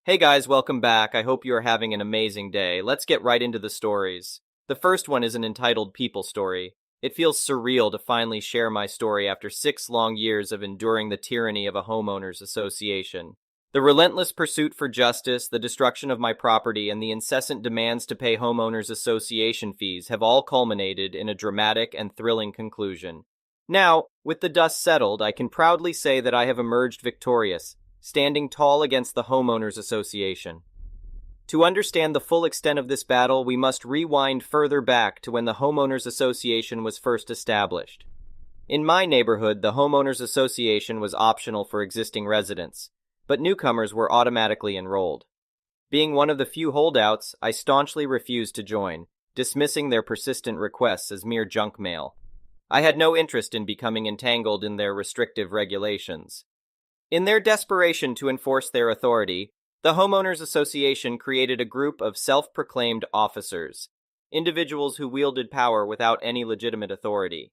Hey guys, welcome back. I hope you are having an amazing day. Let's get right into the stories. The first one is an entitled People Story. It feels surreal to finally share my story after 6 long years of enduring the tyranny of a homeowners association. The relentless pursuit for justice, the destruction of my property, and the incessant demands to pay homeowners association fees have all culminated in a dramatic and thrilling conclusion. Now, with the dust settled, I can proudly say that I have emerged victorious, standing tall against the Homeowners Association. To understand the full extent of this battle, we must rewind further back to when the Homeowners Association was first established. In my neighborhood, the Homeowners Association was optional for existing residents, but newcomers were automatically enrolled. Being one of the few holdouts, I staunchly refused to join, dismissing their persistent requests as mere junk mail. I had no interest in becoming entangled in their restrictive regulations. In their desperation to enforce their authority, the Homeowners Association created a group of self-proclaimed officers, individuals who wielded power without any legitimate authority.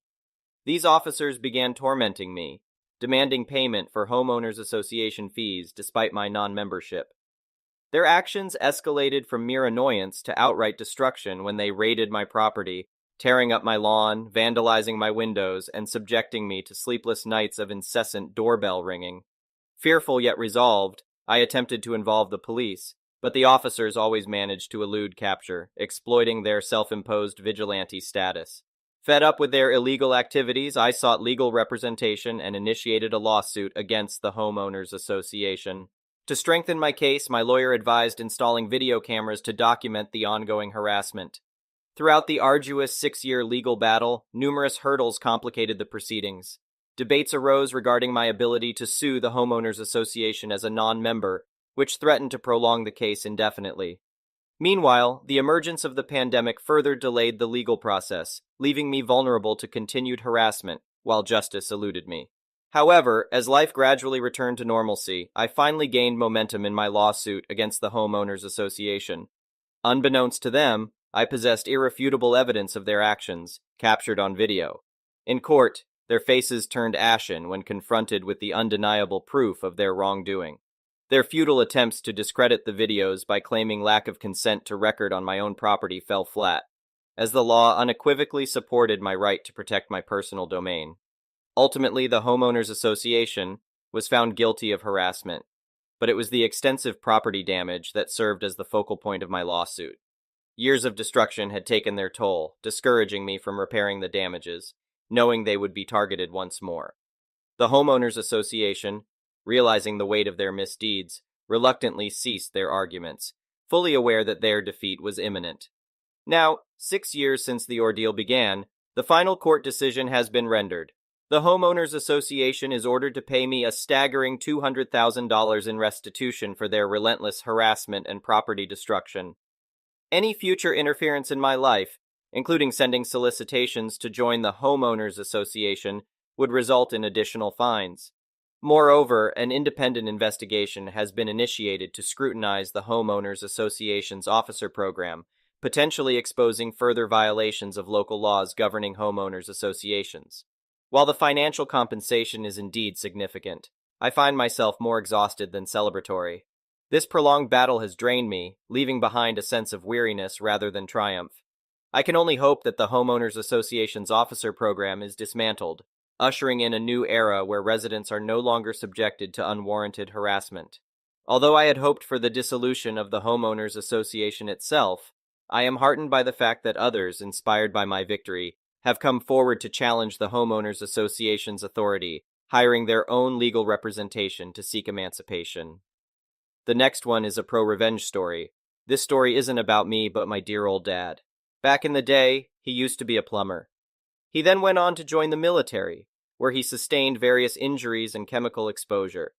These officers began tormenting me, demanding payment for Homeowners Association fees despite my non-membership. Their actions escalated from mere annoyance to outright destruction when they raided my property, tearing up my lawn, vandalizing my windows, and subjecting me to sleepless nights of incessant doorbell ringing. Fearful yet resolved, I attempted to involve the police, but the officers always managed to elude capture, exploiting their self-imposed vigilante status. Fed up with their illegal activities, I sought legal representation and initiated a lawsuit against the Homeowners Association. To strengthen my case, my lawyer advised installing video cameras to document the ongoing harassment. Throughout the arduous 6-year legal battle, numerous hurdles complicated the proceedings. Debates arose regarding my ability to sue the Homeowners Association as a non-member, which threatened to prolong the case indefinitely. Meanwhile, the emergence of the pandemic further delayed the legal process, leaving me vulnerable to continued harassment, while justice eluded me. However, as life gradually returned to normalcy, I finally gained momentum in my lawsuit against the Homeowners Association. Unbeknownst to them, I possessed irrefutable evidence of their actions, captured on video. In court, their faces turned ashen when confronted with the undeniable proof of their wrongdoing. Their futile attempts to discredit the videos by claiming lack of consent to record on my own property fell flat, as the law unequivocally supported my right to protect my personal domain. Ultimately, the Homeowners Association was found guilty of harassment, but it was the extensive property damage that served as the focal point of my lawsuit. Years of destruction had taken their toll, discouraging me from repairing the damages, knowing they would be targeted once more. The Homeowners Association, realizing the weight of their misdeeds, reluctantly ceased their arguments, fully aware that their defeat was imminent. Now, 6 years since the ordeal began, the final court decision has been rendered. The Homeowners Association is ordered to pay me a staggering $200,000 in restitution for their relentless harassment and property destruction. Any future interference in my life, including sending solicitations to join the Homeowners Association, would result in additional fines. Moreover, an independent investigation has been initiated to scrutinize the Homeowners Association's officer program, potentially exposing further violations of local laws governing homeowners associations. While the financial compensation is indeed significant, I find myself more exhausted than celebratory. This prolonged battle has drained me, leaving behind a sense of weariness rather than triumph. I can only hope that the Homeowners Association's officer program is dismantled, ushering in a new era where residents are no longer subjected to unwarranted harassment. Although I had hoped for the dissolution of the Homeowners Association itself, I am heartened by the fact that others, inspired by my victory, have come forward to challenge the Homeowners Association's authority, hiring their own legal representation to seek emancipation. The next one is a pro-revenge story. This story isn't about me, but my dear old dad. Back in the day, he used to be a plumber. He then went on to join the military, where he sustained various injuries and chemical exposure.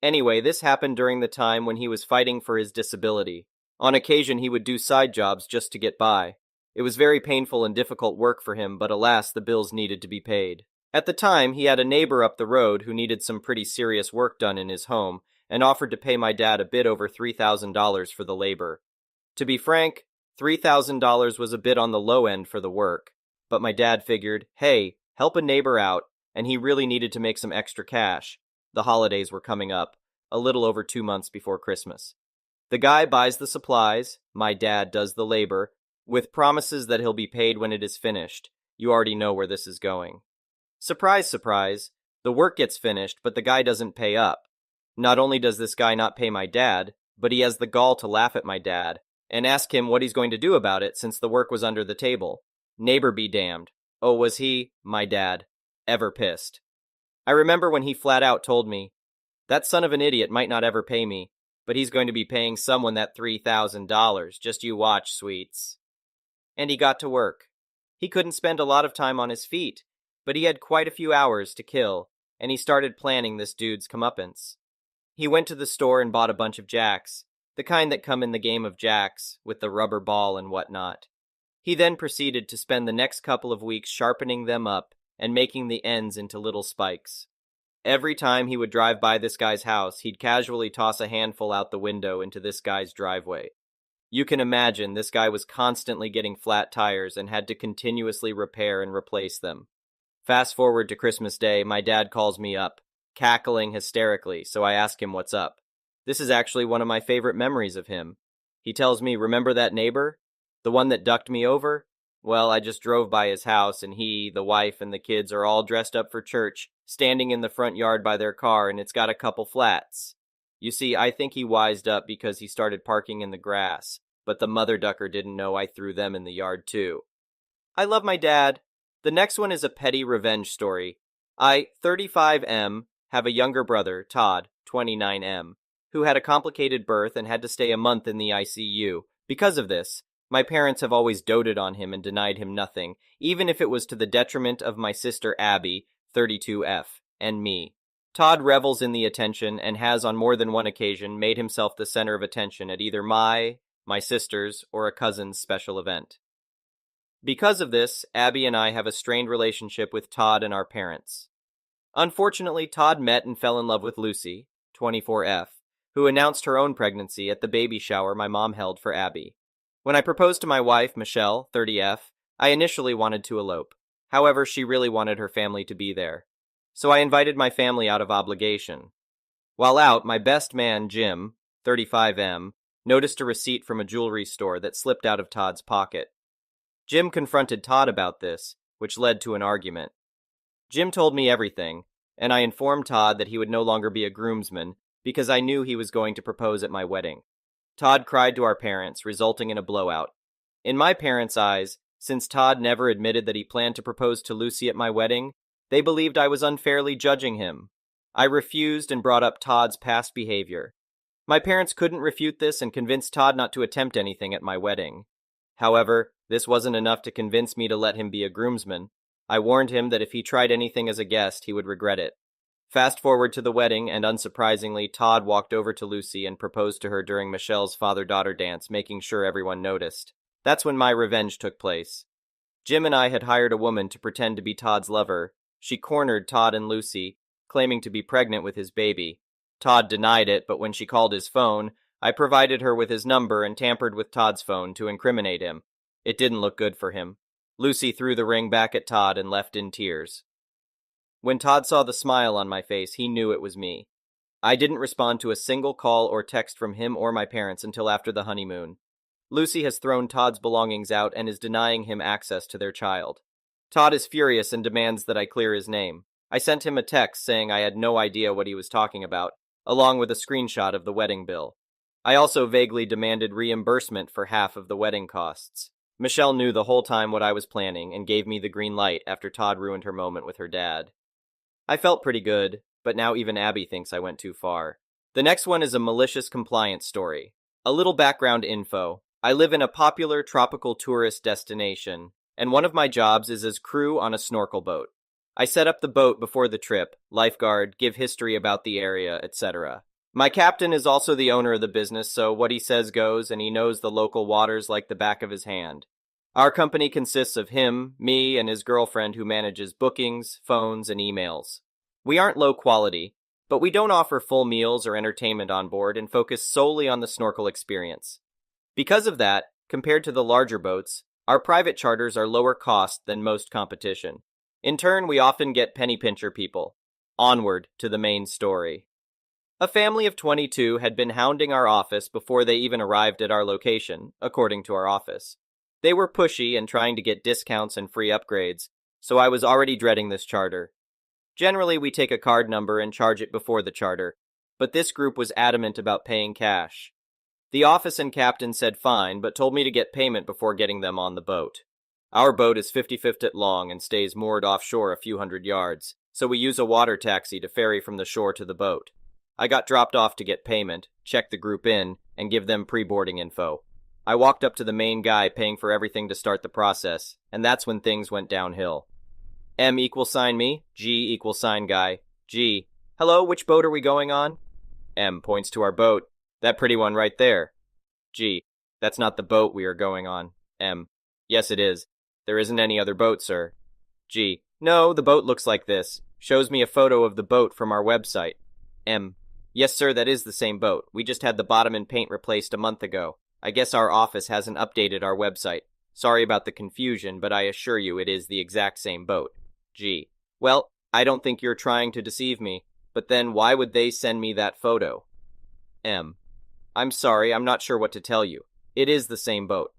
Anyway, this happened during the time when he was fighting for his disability. On occasion, he would do side jobs just to get by. It was very painful and difficult work for him, but alas, the bills needed to be paid. At the time, he had a neighbor up the road who needed some pretty serious work done in his home, and offered to pay my dad a bit over $3,000 for the labor. To be frank, $3,000 was a bit on the low end for the work, but my dad figured, hey, help a neighbor out, and he really needed to make some extra cash. The holidays were coming up, a little over 2 months before Christmas. The guy buys the supplies, my dad does the labor, with promises that he'll be paid when it is finished. You already know where this is going. Surprise, surprise, the work gets finished, but the guy doesn't pay up. Not only does this guy not pay my dad, but he has the gall to laugh at my dad and ask him what he's going to do about it since the work was under the table. Neighbor be damned. Oh, was he, my dad, ever pissed? I remember when he flat out told me, that son of an idiot might not ever pay me, but he's going to be paying someone that $3,000. Just you watch, sweets. And he got to work. He couldn't spend a lot of time on his feet, but he had quite a few hours to kill, and he started planning this dude's comeuppance. He went to the store and bought a bunch of jacks, the kind that come in the game of jacks, with the rubber ball and whatnot. He then proceeded to spend the next couple of weeks sharpening them up and making the ends into little spikes. Every time he would drive by this guy's house, he'd casually toss a handful out the window into this guy's driveway. You can imagine this guy was constantly getting flat tires and had to continuously repair and replace them. Fast forward to Christmas Day, my dad calls me up, cackling hysterically, so I ask him what's up. This is actually one of my favorite memories of him. He tells me, remember that neighbor? The one that ducked me over? Well, I just drove by his house, and he, the wife, and the kids are all dressed up for church, standing in the front yard by their car, and it's got a couple flats. You see, I think he wised up because he started parking in the grass, but the mother ducker didn't know I threw them in the yard too. I love my dad. The next one is a petty revenge story. I, 35M, have a younger brother, Todd, 29M, who had a complicated birth and had to stay a month in the ICU. Because of this, my parents have always doted on him and denied him nothing, even if it was to the detriment of my sister Abby, 32F, and me. Todd revels in the attention and has on more than one occasion made himself the center of attention at either my sister's, or a cousin's special event. Because of this, Abby and I have a strained relationship with Todd and our parents. Unfortunately, Todd met and fell in love with Lucy, 24F, who announced her own pregnancy at the baby shower my mom held for Abby. When I proposed to my wife, Michelle, 30F, I initially wanted to elope. However, she really wanted her family to be there. So I invited my family out of obligation. While out, my best man, Jim, 35M, noticed a receipt from a jewelry store that slipped out of Todd's pocket. Jim confronted Todd about this, which led to an argument. Jim told me everything, and I informed Todd that he would no longer be a groomsman because I knew he was going to propose at my wedding. Todd cried to our parents, resulting in a blowout. In my parents' eyes, since Todd never admitted that he planned to propose to Lucy at my wedding, they believed I was unfairly judging him. I refused and brought up Todd's past behavior. My parents couldn't refute this and convinced Todd not to attempt anything at my wedding. However, this wasn't enough to convince me to let him be a groomsman. I warned him that if he tried anything as a guest, he would regret it. Fast forward to the wedding, and unsurprisingly, Todd walked over to Lucy and proposed to her during Michelle's father-daughter dance, making sure everyone noticed. That's when my revenge took place. Jim and I had hired a woman to pretend to be Todd's lover. She cornered Todd and Lucy, claiming to be pregnant with his baby. Todd denied it, but when she called his phone, I provided her with his number and tampered with Todd's phone to incriminate him. It didn't look good for him. Lucy threw the ring back at Todd and left in tears. When Todd saw the smile on my face, he knew it was me. I didn't respond to a single call or text from him or my parents until after the honeymoon. Lucy has thrown Todd's belongings out and is denying him access to their child. Todd is furious and demands that I clear his name. I sent him a text saying I had no idea what he was talking about, along with a screenshot of the wedding bill. I also vaguely demanded reimbursement for half of the wedding costs. Michelle knew the whole time what I was planning and gave me the green light after Todd ruined her moment with her dad. I felt pretty good, but now even Abby thinks I went too far. The next one is a malicious compliance story. A little background info. I live in a popular tropical tourist destination, and one of my jobs is as crew on a snorkel boat. I set up the boat before the trip, lifeguard, give history about the area, etc. My captain is also the owner of the business, so what he says goes, and he knows the local waters like the back of his hand. Our company consists of him, me, and his girlfriend who manages bookings, phones, and emails. We aren't low quality, but we don't offer full meals or entertainment on board and focus solely on the snorkel experience. Because of that, compared to the larger boats, our private charters are lower cost than most competition. In turn, we often get penny pincher people. Onward to the main story. A family of 22 had been hounding our office before they even arrived at our location, according to our office. They were pushy and trying to get discounts and free upgrades, so I was already dreading this charter. Generally, we take a card number and charge it before the charter, but this group was adamant about paying cash. The office and captain said fine, but told me to get payment before getting them on the boat. Our boat is 55 feet long and stays moored offshore a few hundred yards, so we use a water taxi to ferry from the shore to the boat. I got dropped off to get payment, check the group in, and give them pre-boarding info. I walked up to the main guy paying for everything to start the process, and that's when things went downhill. M = me, G = guy. G: hello, which boat are we going on? M points to our boat. That pretty one right there. G: that's not the boat we are going on. M: yes it is. There isn't any other boat, sir. G: no, the boat looks like this. Shows me a photo of the boat from our website. M: yes sir, that is the same boat. We just had the bottom and paint replaced a month ago. I guess our office hasn't updated our website. Sorry about the confusion, but I assure you it is the exact same boat. G: well, I don't think you're trying to deceive me, but then why would they send me that photo? M: I'm sorry, I'm not sure what to tell you. It is the same boat.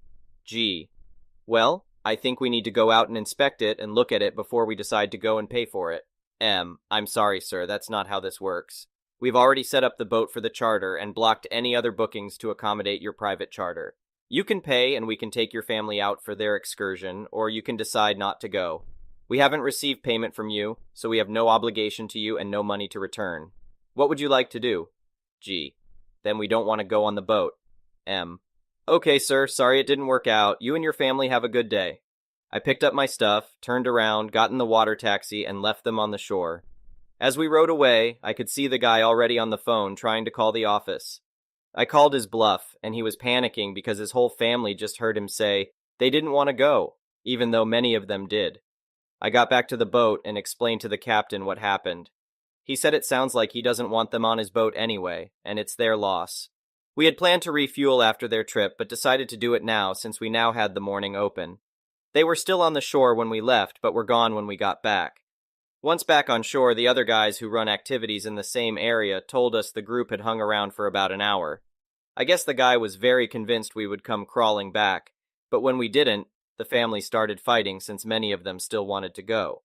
G: well, I think we need to go out and inspect it and look at it before we decide to go and pay for it. M: I'm sorry, sir, that's not how this works. We've already set up the boat for the charter and blocked any other bookings to accommodate your private charter. You can pay and we can take your family out for their excursion, or you can decide not to go. We haven't received payment from you, so we have no obligation to you and no money to return. What would you like to do? G: then we don't want to go on the boat. M: okay, sir, sorry it didn't work out. You and your family have a good day. I picked up my stuff, turned around, got in the water taxi, and left them on the shore. As we rode away, I could see the guy already on the phone trying to call the office. I called his bluff, and he was panicking because his whole family just heard him say they didn't want to go, even though many of them did. I got back to the boat and explained to the captain what happened. He said it sounds like he doesn't want them on his boat anyway, and it's their loss. We had planned to refuel after their trip, but decided to do it now since we now had the morning open. They were still on the shore when we left, but were gone when we got back. Once back on shore, the other guys who run activities in the same area told us the group had hung around for about an hour. I guess the guy was very convinced we would come crawling back, but when we didn't, the family started fighting since many of them still wanted to go.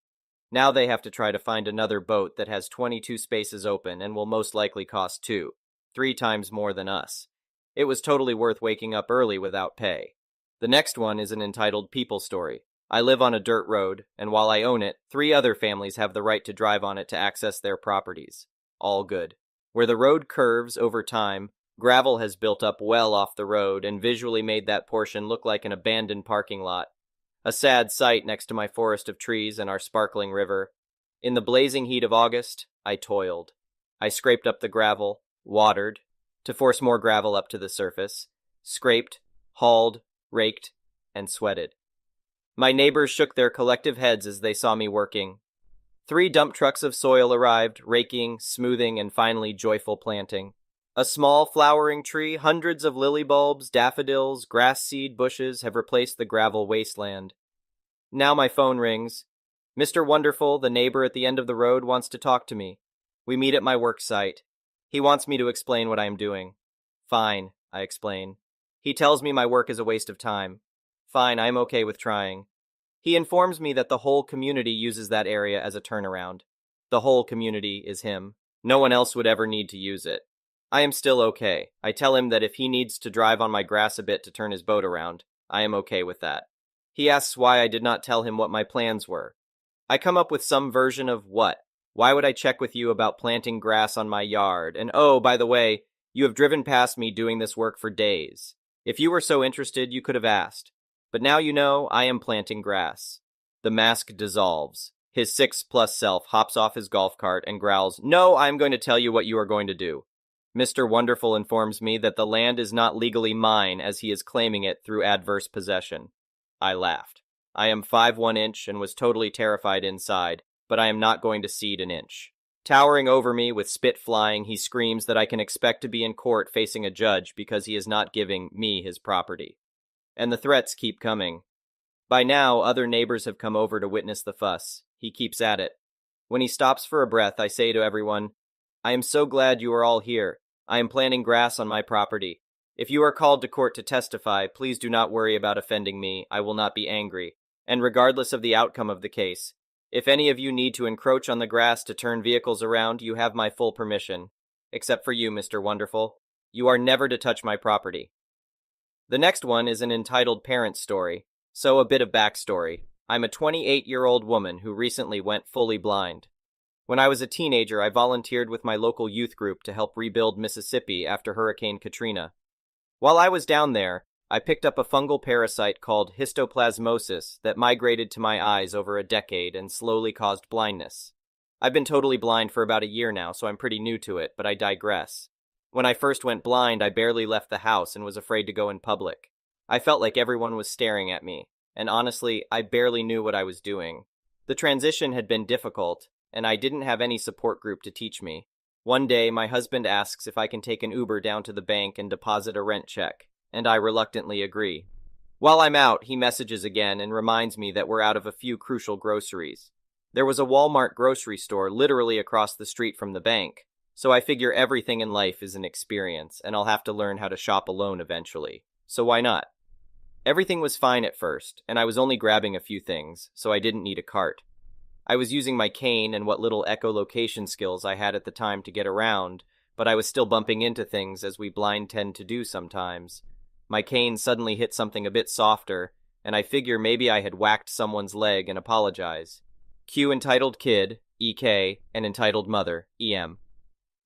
Now they have to try to find another boat that has 22 spaces open and will most likely cost 3 times more than us. It was totally worth waking up early without pay. The next one is an entitled People Story. I live on a dirt road, and while I own it, 3 other families have the right to drive on it to access their properties. All good. Where the road curves over time, gravel has built up well off the road and visually made that portion look like an abandoned parking lot. A sad sight next to my forest of trees and our sparkling river. In the blazing heat of August, I toiled. I scraped up the gravel, watered, to force more gravel up to the surface, scraped, hauled, raked, and sweated. My neighbors shook their collective heads as they saw me working. 3 dump trucks of soil arrived, raking, smoothing, and finally joyful planting. A small flowering tree, hundreds of lily bulbs, daffodils, grass seed bushes have replaced the gravel wasteland. Now my phone rings. Mr. Wonderful, the neighbor at the end of the road, wants to talk to me. We meet at my work site. He wants me to explain what I am doing. Fine, I explain. He tells me my work is a waste of time. Fine, I am okay with trying. He informs me that the whole community uses that area as a turnaround. The whole community is him. No one else would ever need to use it. I am still okay. I tell him that if he needs to drive on my grass a bit to turn his boat around, I am okay with that. He asks why I did not tell him what my plans were. I come up with some version of what? Why would I check with you about planting grass on my yard? And oh, by the way, you have driven past me doing this work for days. If you were so interested, you could have asked. But now you know I am planting grass. The mask dissolves. His 6+ self hops off his golf cart and growls, "No, I am going to tell you what you are going to do." Mr. Wonderful informs me that the land is not legally mine as he is claiming it through adverse possession. I laughed. I am 5'1" and was totally terrified inside, but I am not going to cede an inch. Towering over me with spit flying, he screams that I can expect to be in court facing a judge because he is not giving me his property. And the threats keep coming. By now, other neighbors have come over to witness the fuss. He keeps at it. When he stops for a breath, I say to everyone, I am so glad you are all here. I am planting grass on my property. If you are called to court to testify, please do not worry about offending me. I will not be angry. And regardless of the outcome of the case, if any of you need to encroach on the grass to turn vehicles around, you have my full permission. Except for you, Mr. Wonderful. You are never to touch my property. The next one is an entitled parent story. So a bit of backstory. I'm a 28-year-old woman who recently went fully blind. When I was a teenager, I volunteered with my local youth group to help rebuild Mississippi after Hurricane Katrina. While I was down there, I picked up a fungal parasite called histoplasmosis that migrated to my eyes over a decade and slowly caused blindness. I've been totally blind for about a year now, so I'm pretty new to it, but I digress. When I first went blind, I barely left the house and was afraid to go in public. I felt like everyone was staring at me, and honestly, I barely knew what I was doing. The transition had been difficult, and I didn't have any support group to teach me. One day, my husband asks if I can take an Uber down to the bank and deposit a rent check, and I reluctantly agree. While I'm out, he messages again and reminds me that we're out of a few crucial groceries. There was a Walmart grocery store literally across the street from the bank, so I figure everything in life is an experience, and I'll have to learn how to shop alone eventually. So why not? Everything was fine at first, and I was only grabbing a few things, so I didn't need a cart. I was using my cane and what little echolocation skills I had at the time to get around, but I was still bumping into things as we blind tend to do sometimes. My cane suddenly hit something a bit softer, and I figure maybe I had whacked someone's leg and apologize. Cue entitled kid, EK, and entitled mother, EM.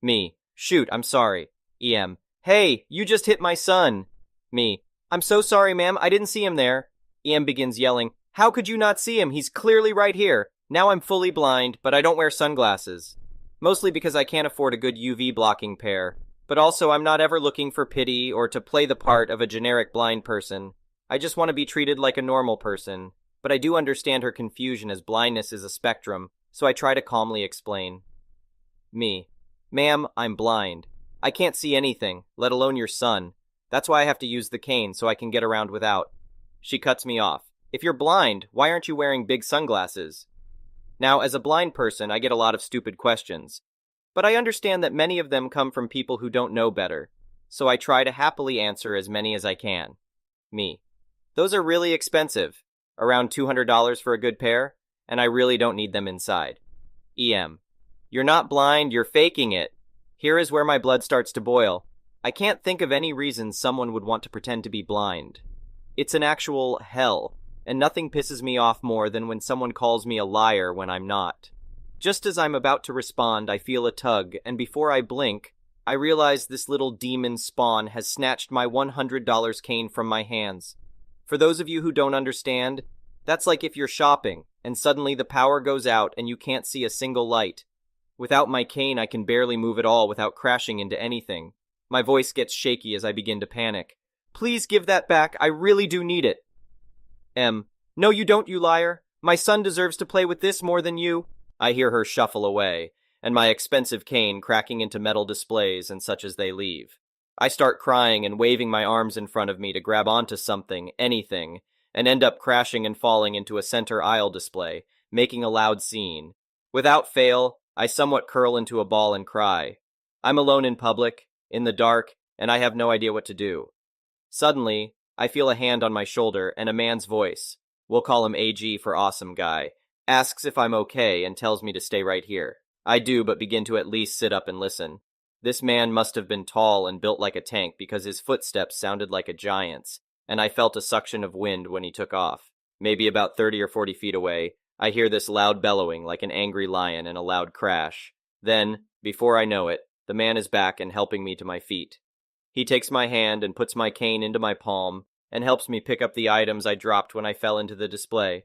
Me. Shoot, I'm sorry. EM. Hey, you just hit my son. Me. I'm so sorry, ma'am, I didn't see him there. EM begins yelling, how could you not see him? He's clearly right here. Now I'm fully blind, but I don't wear sunglasses. Mostly because I can't afford a good UV blocking pair. But also I'm not ever looking for pity or to play the part of a generic blind person. I just want to be treated like a normal person. But I do understand her confusion as blindness is a spectrum, so I try to calmly explain. Me. Ma'am, I'm blind. I can't see anything, let alone your son. That's why I have to use the cane so I can get around without. She cuts me off. If you're blind, why aren't you wearing big sunglasses? Now, as a blind person, I get a lot of stupid questions. But I understand that many of them come from people who don't know better, so I try to happily answer as many as I can. Me. Those are really expensive. Around $200 for a good pair, and I really don't need them inside. EM. You're not blind, you're faking it. Here is where my blood starts to boil. I can't think of any reason someone would want to pretend to be blind. It's an actual hell, and nothing pisses me off more than when someone calls me a liar when I'm not. Just as I'm about to respond, I feel a tug, and before I blink, I realize this little demon spawn has snatched my $100 cane from my hands. For those of you who don't understand, that's like if you're shopping, and suddenly the power goes out and you can't see a single light. Without my cane, I can barely move at all without crashing into anything. My voice gets shaky as I begin to panic. Please give that back, I really do need it. M. No you don't, you liar. My son deserves to play with this more than you. I hear her shuffle away, and my expensive cane cracking into metal displays and such as they leave. I start crying and waving my arms in front of me to grab onto something, anything, and end up crashing and falling into a center aisle display, making a loud scene. Without fail, I somewhat curl into a ball and cry. I'm alone in public, in the dark, and I have no idea what to do. Suddenly, I feel a hand on my shoulder and a man's voice, we'll call him AG for awesome guy, asks if I'm okay and tells me to stay right here. I do, but begin to at least sit up and listen. This man must have been tall and built like a tank because his footsteps sounded like a giant's, and I felt a suction of wind when he took off. Maybe about 30 or 40 feet away, I hear this loud bellowing like an angry lion and a loud crash. Then, before I know it, the man is back and helping me to my feet. He takes my hand and puts my cane into my palm and helps me pick up the items I dropped when I fell into the display.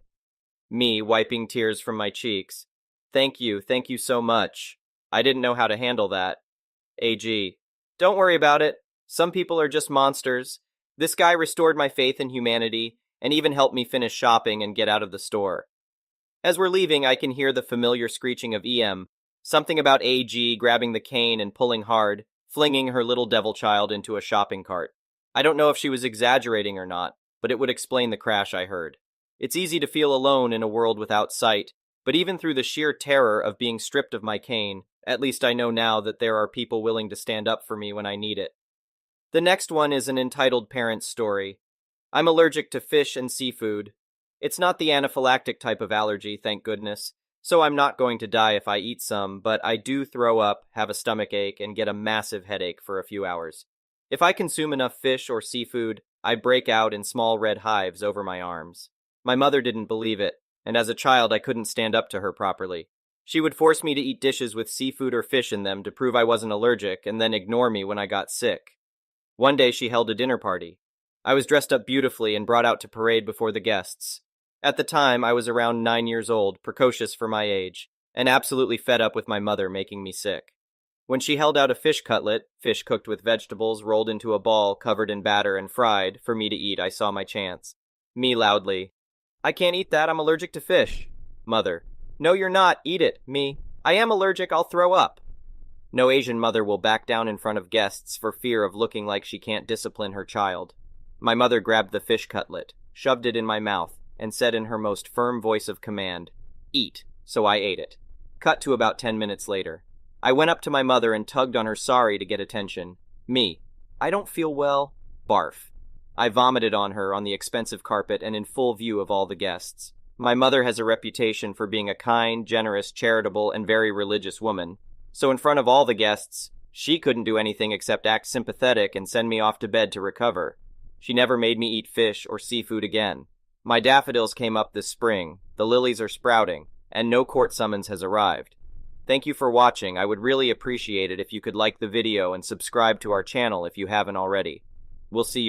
Me, wiping tears from my cheeks. Thank you so much. I didn't know how to handle that. AG. Don't worry about it. Some people are just monsters. This guy restored my faith in humanity and even helped me finish shopping and get out of the store. As we're leaving, I can hear the familiar screeching of EM. Something about AG grabbing the cane and pulling hard, flinging her little devil child into a shopping cart. I don't know if she was exaggerating or not, but it would explain the crash I heard. It's easy to feel alone in a world without sight, but even through the sheer terror of being stripped of my cane, At least I know now that there are people willing to stand up for me when I need it. The next one is an entitled parent's story. I'm allergic to fish and seafood. It's not the anaphylactic type of allergy, thank goodness, so I'm not going to die if I eat some, but I do throw up, have a stomach ache, and get a massive headache for a few hours. If I consume enough fish or seafood, I break out in small red hives over my arms. My mother didn't believe it, and as a child I couldn't stand up to her properly. She would force me to eat dishes with seafood or fish in them to prove I wasn't allergic, and then ignore me when I got sick. One day she held a dinner party. I was dressed up beautifully and brought out to parade before the guests. At the time, I was around 9 years old, precocious for my age, and absolutely fed up with my mother making me sick. When she held out a fish cutlet, fish cooked with vegetables rolled into a ball covered in batter and fried, for me to eat, I saw my chance. Me loudly. I can't eat that, I'm allergic to fish. Mother. No, you're not, eat it. Me. I am allergic, I'll throw up. No Asian mother will back down in front of guests for fear of looking like she can't discipline her child. My mother grabbed the fish cutlet, shoved it in my mouth, and said in her most firm voice of command, "Eat," so I ate it. Cut to about 10 minutes later. I went up to my mother and tugged on her sorry to get attention. Me. I don't feel well. Barf. I vomited on her on the expensive carpet and in full view of all the guests. My mother has a reputation for being a kind, generous, charitable, and very religious woman. So in front of all the guests, she couldn't do anything except act sympathetic and send me off to bed to recover. She never made me eat fish or seafood again. My daffodils came up this spring, the lilies are sprouting, and no court summons has arrived. Thank you for watching. I would really appreciate it if you could like the video and subscribe to our channel if you haven't already. We'll see you.